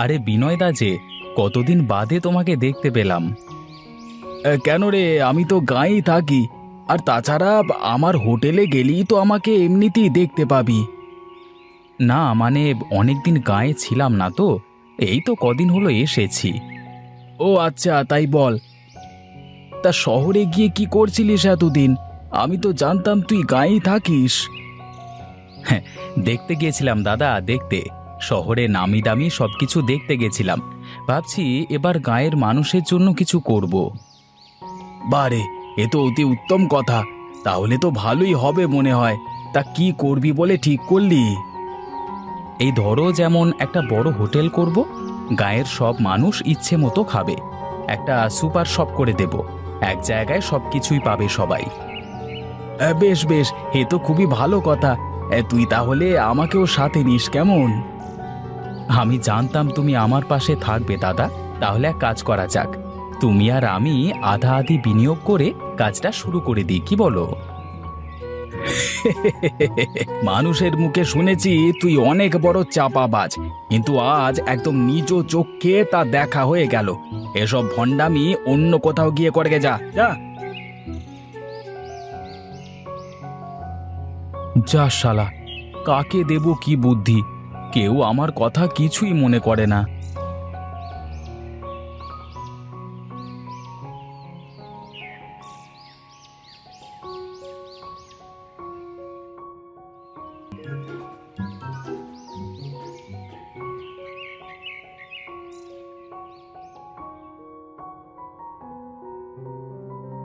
আরে বিনয়দা যে, কতদিন বাদে তোমাকে দেখতে পেলাম। কেন রে, আমি তো গাঁয়েই থাকি। আর তাছাড়া আমার হোটেলে গেলেই তো আমাকে এমনিতেই দেখতে পাবি। না মানে, অনেকদিন গাঁয়ে ছিলাম না তো, এই তো কদিন হলো এসেছি। ও আচ্ছা, তাই বল। তা শহরে গিয়ে কি করছিলিস এতদিন? আমি তো জানতাম তুই গাঁয়েই থাকিস। হ্যাঁ, দেখতে গিয়েছিলাম দাদা, দেখতে। শহরে নামি দামি সবকিছু দেখতে গেছিলাম। ভাবছি এবার গাঁয়ের মানুষের জন্য কিছু করব। বারে, এ তো অতি উত্তম কথা। তাহলে তো ভালোই হবে মনে হয়। তা কি করবি বলে ঠিক করলি? এই ধরো, যেমন একটা বড় হোটেল করব, গাঁয়ের সব মানুষ ইচ্ছে মতো খাবে। একটা সুপার শপ করে দেব, এক জায়গায় সবকিছুই পাবে সবাই। বেশ বেশ, এ তো খুবই ভালো কথা। তুই তাহলে আমাকেও সাথে নিস কেমন? আমি জানতাম তুমি আমার পাশে থাকবে দাদা। তাহলে এক কাজ করা যাক, তুমি আর আমি আধা আধি বিনিয়োগ করে কাজটা শুরু করে দিই, কি বলো? মানুষের মুখে শুনেছি তুই অনেক বড় চাপাবাজ, কিন্তু আজ একদম নিজ চোখে তা দেখা হয়ে গেল। এসব ভণ্ডামি অন্য কোথাও গিয়ে করে যা যা। যা শালা, কাকে দেব কি বুদ্ধি? কেউ আমার কথা কিছুই মনে করে না।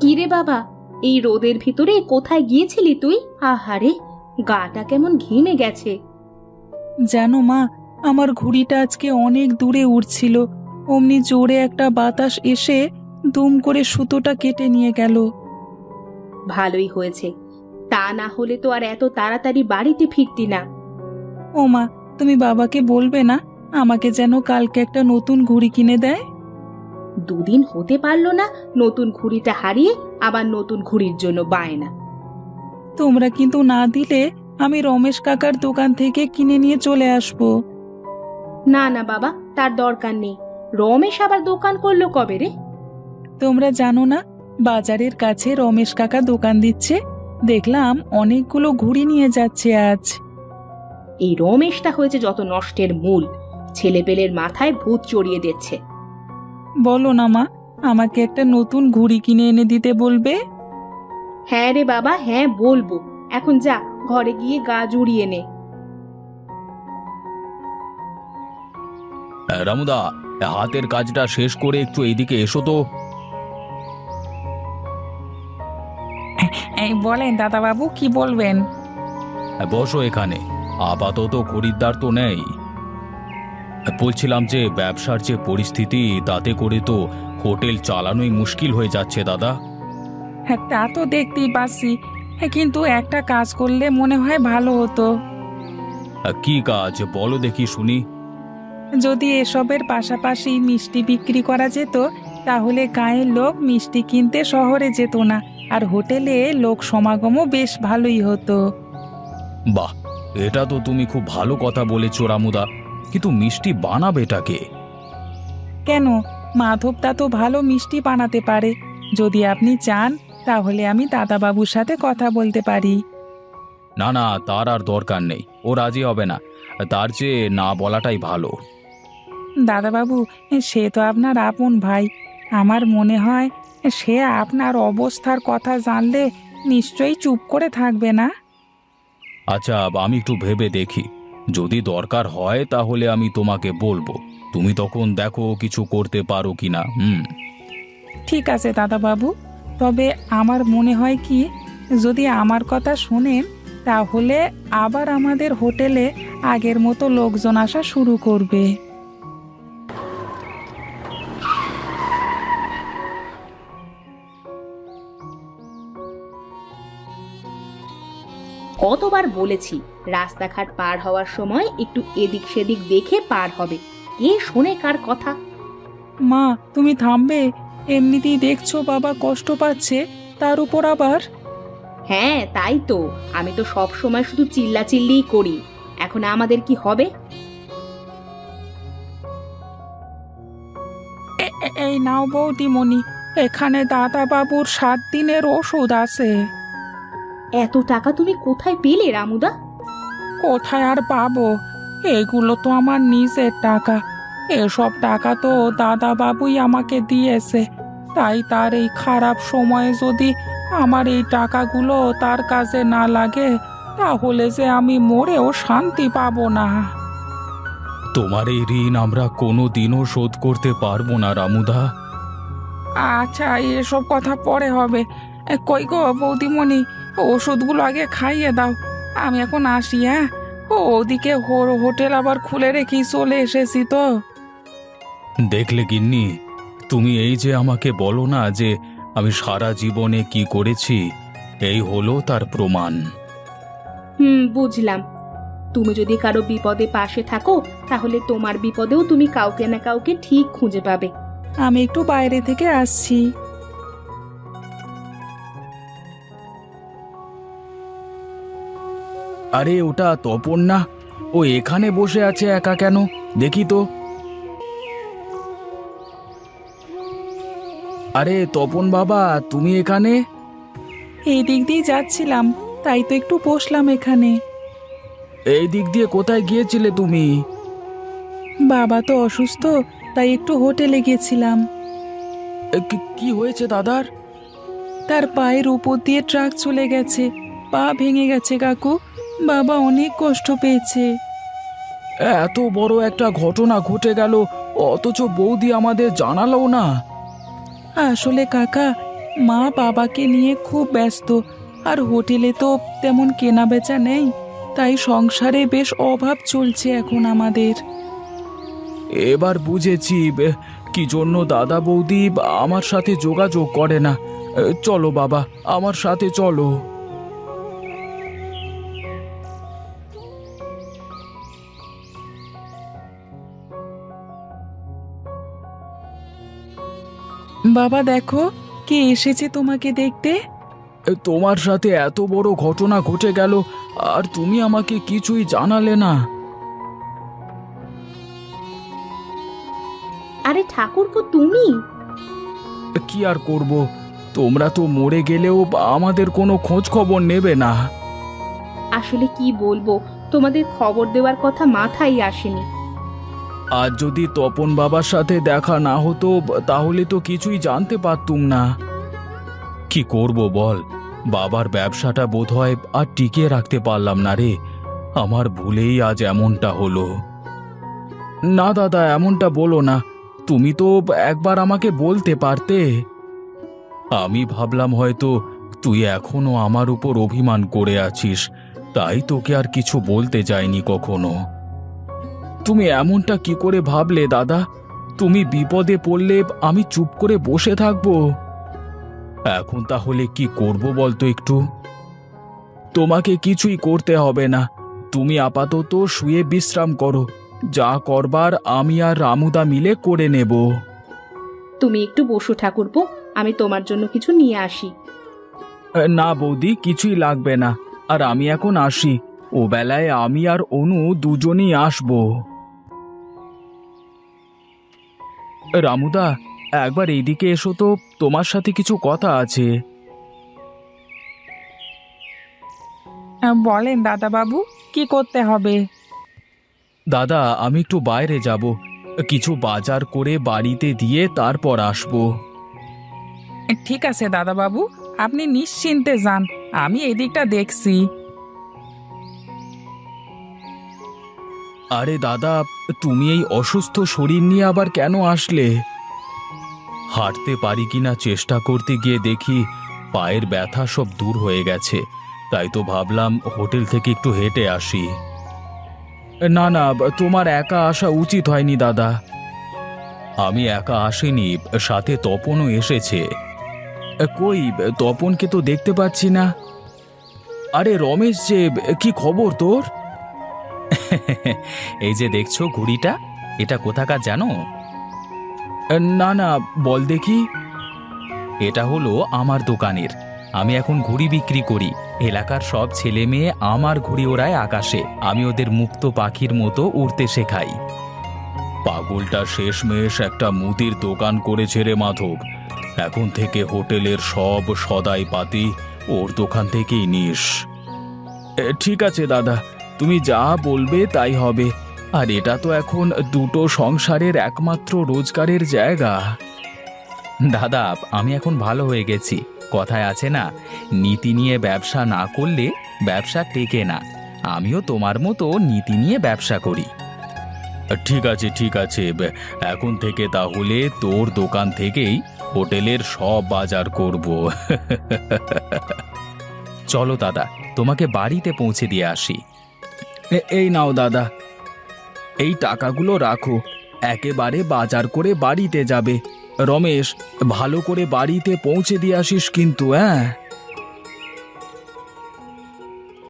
কিরে বাবা, এই রোদের ভিতরে কোথায় গিয়েছিলি তুই? আহারে, গাটা কেমন ঘেমে গেছে। জানো মা, আমার ঘুড়িটা আজকে অনেক দূরে উড়ছিল। অমনি জোরে একটা বাতাস এসে দুম করে সুতোটা কেটে নিয়ে গেল। ভালোই হয়েছে, তা না হলে তো আর এত তাড়াতাড়ি বাড়িতে ফিরতি না। ও মা, তুমি বাবাকে বলবে না আমাকে যেন কালকে একটা নতুন ঘুড়ি কিনে দেয়? দুদিন হতে পারলো না, নতুন ঘুড়িটা হারিয়ে আবার নতুন ঘুড়ির জন্য বায়না। তোমরা কিন্তু না দিলে আমি রমেশ কাকার দোকান থেকে কিনে নিয়ে চলে আসবো। না না বাবা, তার দরকার নেই। রমেশ আবার দোকান করলো কবে রে? তোমরা জানো না, বাজারের কাছে রমেশ কাকা দোকান দিচ্ছে। দেখলাম অনেকগুলো ঘুড়ি নিয়ে যাচ্ছে আজ। এই রমেশটা হয়েছে যত নষ্টের মূল। ছেলেপেলের মাথায় ভূত চড়িয়ে দিচ্ছে। বলো না মা, আমাকে একটা নতুন ঘুড়ি কিনে এনে দিতে বলবে? হ্যাঁ রে বাবা, হ্যাঁ বলবো। এখন যা, ঘরে গিয়ে গা জুড়িয়ে নে। রামুদা, হাতের কাজটা শেষ করে একটু এইদিকে এসো তো। এই বলেন দাদাবাবু, কি বলবেন? বসো এখানে। আপাতত খরিদ্দার তো নেই। বলছিলাম যে ব্যবসার যে পরিস্থিতি, তাতে করে তো হোটেল চালানোই মুশকিল হয়ে যাচ্ছে দাদা। হ্যাঁ, তা তো দেখতেই পাচ্ছি। কিন্তু একটা কাজ করলে মনে হয় ভালো হতো। কি কাজ বলো দেখি শুনি। যদি এসবের পাশাপাশি মিষ্টি বিক্রি করা যেত, তাহলে গাঁয়ের লোক মিষ্টি কিনতে শহরে যেত না, আর হোটেলে লোক সমাগমও বেশ ভালোই হতো। বাহ, এটা তো তুমি খুব ভালো কথা বলেছো রামুদা, কিন্তু মিষ্টি বানাবেটাকে? কেন, মাধবদা তো ভালো মিষ্টি বানাতে পারে। যদি আপনি চান তাহলে আমি দাদাবাবুর সাথে কথা বলতে পারি। না না, তার আর দরকার নেই, ও রাজি হবে না। তার চেয়ে না বলাটাই ভালো। দাদাবাবু, সে তো আপনার আপন ভাই। আমার মনে হয় সে আপনার অবস্থার কথা জানলে নিশ্চয়ই চুপ করে থাকবে না। আচ্ছা, আমি একটু ভেবে দেখি। যদি দরকার হয় তাহলে আমি তোমাকে বলবো। তুমি তখন দেখো কিছু করতে পারো কিনা। ঠিক আছে দাদাবাবু, তবে আমার মনে হয় কি, যদি আমার কথা শোনেন তাহলে আবার আমাদের হোটেলে আগের মতো লোকজন আসা শুরু করবে। কতবার বলেছি, রাস্তাঘাট পার হওয়ার সময় একটু এদিক সেদিক দেখে পার হবে। কে শোনে কার কথা? মা, তুমি থামবে? এমনিতেই দেখছো বাবা কষ্ট পাচ্ছে, তার উপর আবার। হ্যাঁ তাই তো, আমি তো সব সময় শুধু চিল্লাচিল্লিই করি। এখন আমাদের কি হবে? এই নাও বৌদিমণি, এখানে দাদা বাবুর 7 দিনের ওষুধ আছে। এত টাকা তুমি কোথায় পেলে রামুদা? কোথায় আর পাবো, এগুলো তো আমার নিজের টাকা। এসব টাকা তো দাদা বাবুই আমাকে দিয়েছে। তাই তার এই খারাপ সময়ে যদি আমার এই টাকাগুলো তার কাজে না লাগে, তাহলে যে আমি মরেও শান্তি পাবো না। তোমার এই ঋণ আমরা কোনো দিনও শোধ করতে পারবো না রামুদা। আচ্ছা, এসব কথা পরে হবে। কই গো বৌদিমণি, ওষুধগুলো আগে খাইয়ে দাও। আমি এখন আসি, হ্যাঁ? ওদিকে হোটেল আবার খুলে রেখেই চলে এসেছি তো। দেখলে গিন্নি, তুমি এই যে আমাকে বলো না যে আমি সারা জীবনে কি করেছি, এই হলো তার প্রমাণ। বুঝলাম। তুমি যদি কারো বিপদে পাশে থাকো, তাহলে তোমার বিপদেও তুমি কাউকে না কাউকে ঠিক খুঁজে পাবে। আমি একটু বাইরে থেকে আসছি। আরে ওটা তপন না? ও এখানে বসে আছে একা কেন, দেখি তো। আরে তপন বাবা, তুমি এখানে? এই দিক দিয়ে যাচ্ছিলাম, তাই তো একটু বসলাম এখানে। এই দিক দিয়ে কোথায় গিয়েছিলে তুমি? বাবা তো অসুস্থ, তাই একটু হোটেলে গেছিলাম। কি হয়েছে দাদার? তার পায়ের উপর দিয়ে ট্রাক চলে গেছে, পা ভেঙে গেছে কাকু। বাবা অনেক কষ্ট পেয়েছে। এত বড় একটা ঘটনা ঘটে গেল, অথচ বৌদি আমাদের জানালো না। আসলে কাকা, মা বাবাকে নিয়ে খুব ব্যস্ত, আর হোটেলে তো তেমন কেনা বেচা নেই, তাই সংসারে বেশ অভাব চলছে এখন আমাদের। এবার বুঝেছি কি জন্য দাদা বৌদি আমার সাথে যোগাযোগ করে না। চলো বাবা, আমার সাথে চলো। বাবা দেখো, কে এসেছে তোমাকে দেখতে। তোমার সাথে এত বড় ঘটনা ঘটে গেল, আর তুমি আমাকে কিছুই জানালে না। আরে ঠাকুরপো, তুমি? কি আর করব, তোমরা তো মরে গেলেও আমাদের কোনো খোঁজ খবর নেবে না। আসলে কি বলবো, তোমাদের খবর দেওয়ার কথা মাথায় আসেনি। আর যদি তপন বাবার সাথে দেখা না হতো, তাহলে তো কিছুই জানতে পারতুম না। কি করব বল, বাবার ব্যবসাটা বোধহয় আর টিকিয়ে রাখতে পারলাম না রে। আমার ভুলেই আজ এমনটা হলো। না দাদা, এমনটা বলো না। তুমি তো একবার আমাকে বলতে পারতে। আমি ভাবলাম হয়তো তুই এখনো আমার উপর অভিমান করে আছিস, তাই তোকে আর কিছু বলতে যাইনি কখনো। তুমি এমনটা কি করে ভাবলে দাদা? তুমি বিপদে পড়লে আমি চুপ করে বসে থাকবো? এখন তাহলে কি করব বলতো একটু? তোমাকে কিছুই করতে হবে না, তুমি আপাতত শুয়ে বিশ্রাম করো। যা করবার আমি আর রামুদা মিলে করে নেব। তুমি একটু বসো ঠাকুরপো, আমি তোমার জন্য কিছু নিয়ে আসি। না বৌদি, কিছুই লাগবে না। আর আমি এখন আসি, ও বেলায় আমি আর অনু দুজনেই আসবো। রামুদা, একবার এইদিকে এসো তো, তোমার সাথে কিছু কথা আছে। বলেন দাদা বাবু, কি করতে হবে? দাদা, আমি একটু বাইরে যাব, কিছু বাজার করে বাড়িতে দিয়ে তারপর আসবো। ঠিক আছে দাদা বাবু, আপনি নিশ্চিন্তে যান, আমি এদিকটা দেখছি। আরে দাদা, তুমি এই অসুস্থ শরীর নিয়ে আবার কেন আসলে? হাঁটতে পারি কিনা চেষ্টা করতে গিয়ে দেখি পায়ের ব্যথা সব দূর হয়ে গেছে, তাই তো ভাবলাম হোটেল থেকে একটু হেঁটে আসি। না না, তোমার একা আসা উচিত হয়নি দাদা। আমি একা আসিনি, সাথে তপনও এসেছে। কই, তপনকে তো দেখতে পাচ্ছি না। আরে রমেশ যে, কি খবর তোর? এই যে দেখছো ঘুড়িটা, এটা কোথাকার জানো? না না, বল দেখি। এটা হলো আমার দোকানের। আমি এখন ঘুড়ি বিক্রি করি। এলাকার সব ছেলে মেয়ে আমার ঘুড়ি ওড়ায় আকাশে, আমি ওদের মুক্ত পাখির মতো উড়তে শেখাই। পাগলটা শেষমেশ একটা মুদির দোকান করেছে রে মাধব। এখন থেকে হোটেলের সব সদাই পাতি ওর দোকান থেকেই নিস। ঠিক আছে দাদা, তুমি যা বলবে তাই হবে। আর এটা তো এখন দুটো সংসারের একমাত্র রোজগারের জায়গা। দাদা, আমি এখন ভালো হয়ে গেছি। কথায় আছে না, নীতি নিয়ে ব্যবসা না করলে ব্যবসা টেকে না। আমিও তোমার মতো নীতি নিয়ে ব্যবসা করি। ঠিক আছে ঠিক আছে, এখন থেকে তাহলে তোর দোকান থেকেই হোটেলের সব বাজার করব। চলো দাদা, তোমাকে বাড়িতে পৌঁছে দিয়ে আসি। এই নাও দাদা, এই টাকাগুলো রাখো, একেবারে বাজার করে বাড়িতে যাবে। রমেশ, ভালো করে বাড়িতে পৌঁছে দিয়ে আসিস কিন্তু, হ্যাঁ?